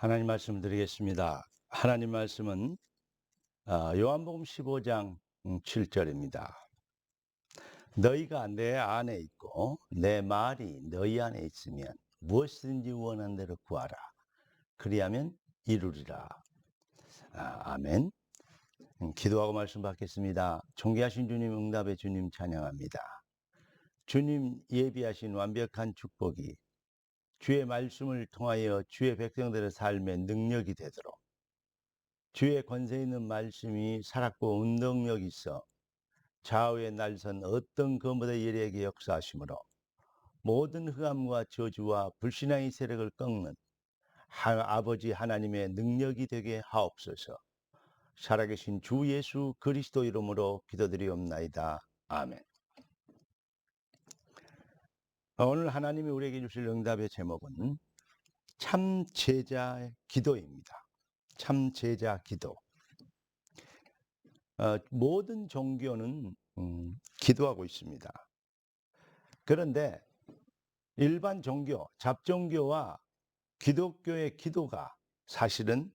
하나님 말씀 드리겠습니다. 하나님 말씀은 요한복음 15장 7절입니다. 너희가 내 안에 있고 내 말이 너희 안에 있으면 무엇이든지 원하는 대로 구하라. 그리하면 이루리라. 아멘. 기도하고 말씀 받겠습니다. 존귀하신 주님, 응답의 주님 찬양합니다. 주님 예비하신 완벽한 축복이 주의 말씀을 통하여 주의 백성들의 삶의 능력이 되도록, 주의 권세 있는 말씀이 살았고 운동력 있어 좌우의 날선 어떤 것보다 예리하게 역사하시므로 모든 흑암과 저주와 불신앙의 세력을 꺾는 아버지 하나님의 능력이 되게 하옵소서. 살아계신 주 예수 그리스도 이름으로 기도드리옵나이다. 아멘. 오늘 하나님이 우리에게 주실 응답의 제목은 참 제자의 기도입니다. 참 제자 기도. 모든 종교는 기도하고 있습니다. 그런데 일반 종교, 잡종교와 기독교의 기도가 사실은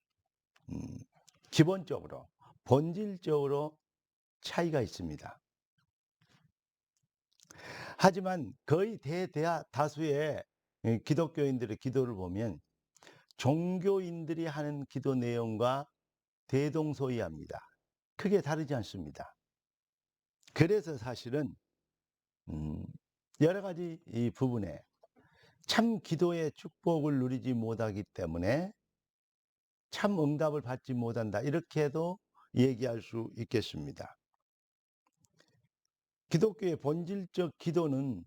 기본적으로, 본질적으로 차이가 있습니다. 하지만 거의 대다수의 기독교인들의 기도를 보면 종교인들이 하는 기도 내용과 대동소이합니다. 크게 다르지 않습니다. 그래서 사실은 여러 가지 이 부분에 참 기도의 축복을 누리지 못하기 때문에 참 응답을 받지 못한다, 이렇게도 얘기할 수 있겠습니다. 기독교의 본질적 기도는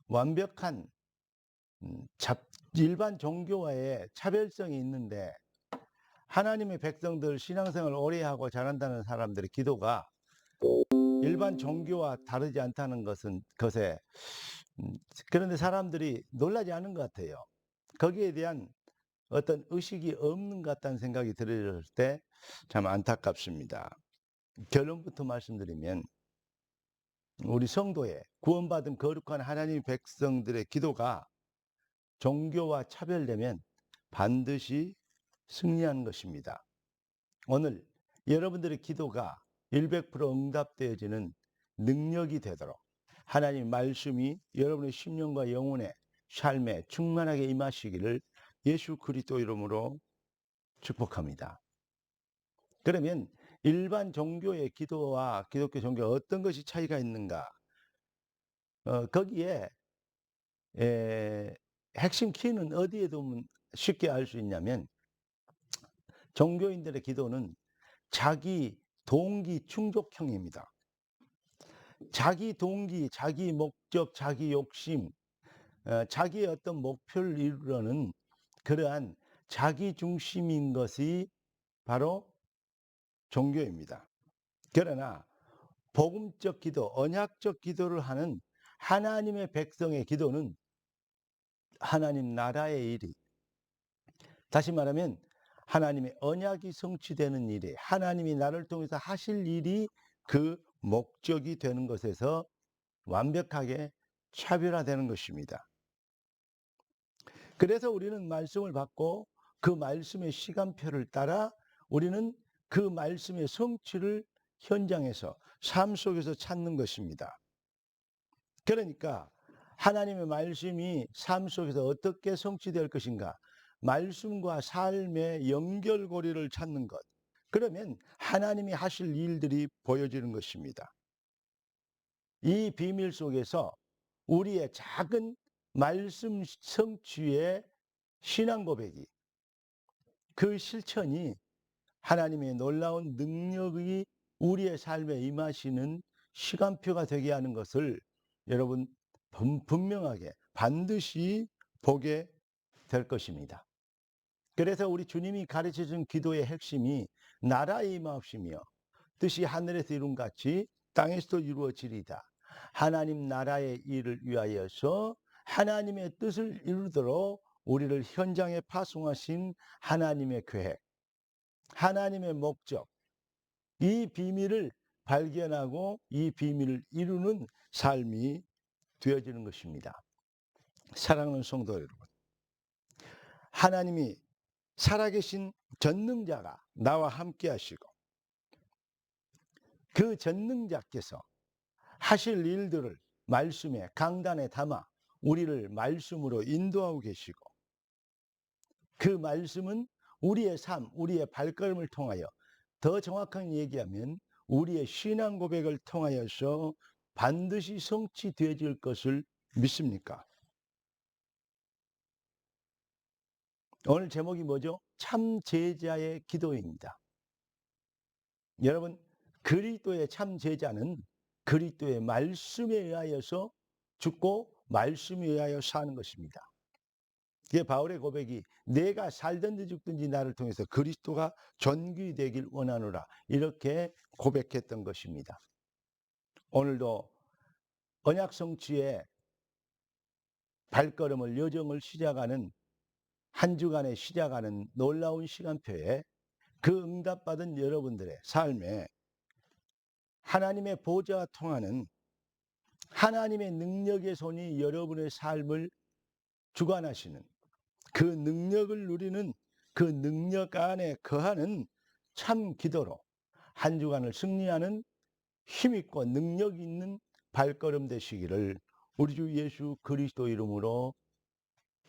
완벽한 일반 종교와의 차별성이 있는데, 하나님의 백성들 신앙생활을 오래 하고 잘한다는 사람들의 기도가 일반 종교와 다르지 않다는 것에 그런데 사람들이 놀라지 않은 것 같아요. 거기에 대한 어떤 의식이 없는 것 같다는 생각이 들을 때 참 안타깝습니다. 결론부터 말씀드리면 우리 성도의 구원받은 거룩한 하나님 백성들의 기도가 종교와 차별되면 반드시 승리하는 것입니다. 오늘 여러분들의 기도가 100% 응답되어지는 능력이 되도록 하나님 말씀이 여러분의 심령과 영혼의 삶에 충만하게 임하시기를 예수 그리스도 이름으로 축복합니다. 그러면 일반 종교의 기도와 기독교 종교 어떤 것이 차이가 있는가? 거기에 핵심 키는 어디에 두면 쉽게 알 수 있냐면, 종교인들의 기도는 자기 동기 충족형입니다. 자기 동기, 자기 목적, 자기 욕심, 자기의 어떤 목표를 이루려는 그러한 자기 중심인 것이 바로 종교입니다. 그러나 복음적 기도, 언약적 기도를 하는 하나님의 백성의 기도는 하나님 나라의 일이, 다시 말하면 하나님의 언약이 성취되는 일이, 하나님이 나를 통해서 하실 일이 그 목적이 되는 것에서 완벽하게 차별화되는 것입니다. 그래서 우리는 말씀을 받고 그 말씀의 시간표를 따라 우리는 그 말씀의 성취를 현장에서, 삶 속에서 찾는 것입니다. 그러니까 하나님의 말씀이 삶 속에서 어떻게 성취될 것인가, 말씀과 삶의 연결고리를 찾는 것, 그러면 하나님이 하실 일들이 보여지는 것입니다. 이 비밀 속에서 우리의 작은 말씀 성취의 신앙 고백이, 그 실천이 하나님의 놀라운 능력이 우리의 삶에 임하시는 시간표가 되게 하는 것을 여러분 분명하게 반드시 보게 될 것입니다. 그래서 우리 주님이 가르쳐 준 기도의 핵심이 나라의 임하옵시며 뜻이 하늘에서 이룬 같이 땅에서도 이루어지리다. 하나님 나라의 일을 위하여서 하나님의 뜻을 이루도록 우리를 현장에 파송하신 하나님의 계획, 하나님의 목적, 이 비밀을 발견하고 이 비밀을 이루는 삶이 되어지는 것입니다. 사랑하는 성도 여러분, 하나님이 살아계신 전능자가 나와 함께 하시고 그 전능자께서 하실 일들을 말씀에 강단에 담아 우리를 말씀으로 인도하고 계시고 그 말씀은 우리의 삶, 우리의 발걸음을 통하여 더 정확하게 얘기하면 우리의 신앙 고백을 통하여서 반드시 성취되어질 것을 믿습니까? 오늘 제목이 뭐죠? 참 제자의 기도입니다. 여러분, 그리스도의 참 제자는 그리스도의 말씀에 의하여서 죽고 말씀에 의하여 사는 것입니다. 이게 바울의 고백이 내가 살든지 죽든지 나를 통해서 그리스도가 존귀되길 원하노라 이렇게 고백했던 것입니다. 오늘도 언약 성취의 발걸음을 여정을 시작하는 한 주간에 시작하는 놀라운 시간표에 그 응답받은 여러분들의 삶에 하나님의 보좌와 통하는 하나님의 능력의 손이 여러분의 삶을 주관하시는 그 능력을 누리는 그 능력 안에 거하는 참 기도로 한 주간을 승리하는 힘있고 능력 있는 발걸음 되시기를 우리 주 예수 그리스도 이름으로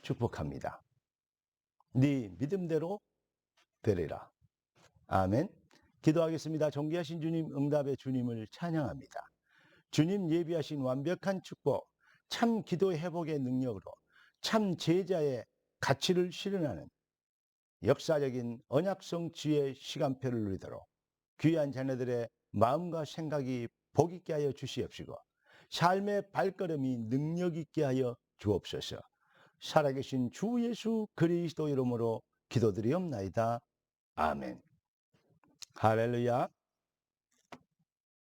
축복합니다. 네 믿음대로 되리라. 아멘. 기도하겠습니다. 존귀하신 주님, 응답의 주님을 찬양합니다. 주님 예비하신 완벽한 축복, 참 기도 회복의 능력으로 참 제자의 가치를 실현하는 역사적인 언약 성취의 시간표를 누리도록 귀한 자녀들의 마음과 생각이 복 있게 하여 주시옵시고 삶의 발걸음이 능력 있게 하여 주옵소서. 살아계신 주 예수 그리스도 이름으로 기도드리옵나이다. 아멘. 할렐루야.